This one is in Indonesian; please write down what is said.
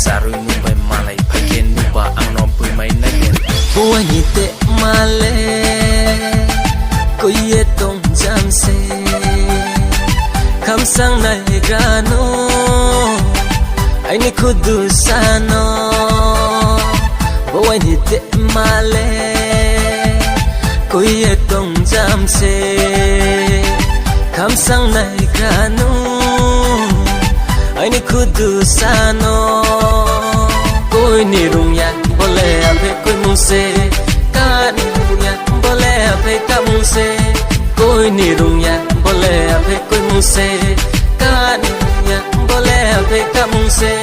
sarui mumbai malai phagen nuba angno pui mai nagen Buai te male Koye tong jam se Kam sang nai gano Ai ni kudu sano Buai te male Koye tong jam se Kam sang nai gano Ai ni kudu sano Koi ni rung ya Boleh ape koi muse Ka ni rung ya Boleh ape ka muse Koi ni rung ya Boleh ape koi muse Ka ni rung ya Boleh ape ka muse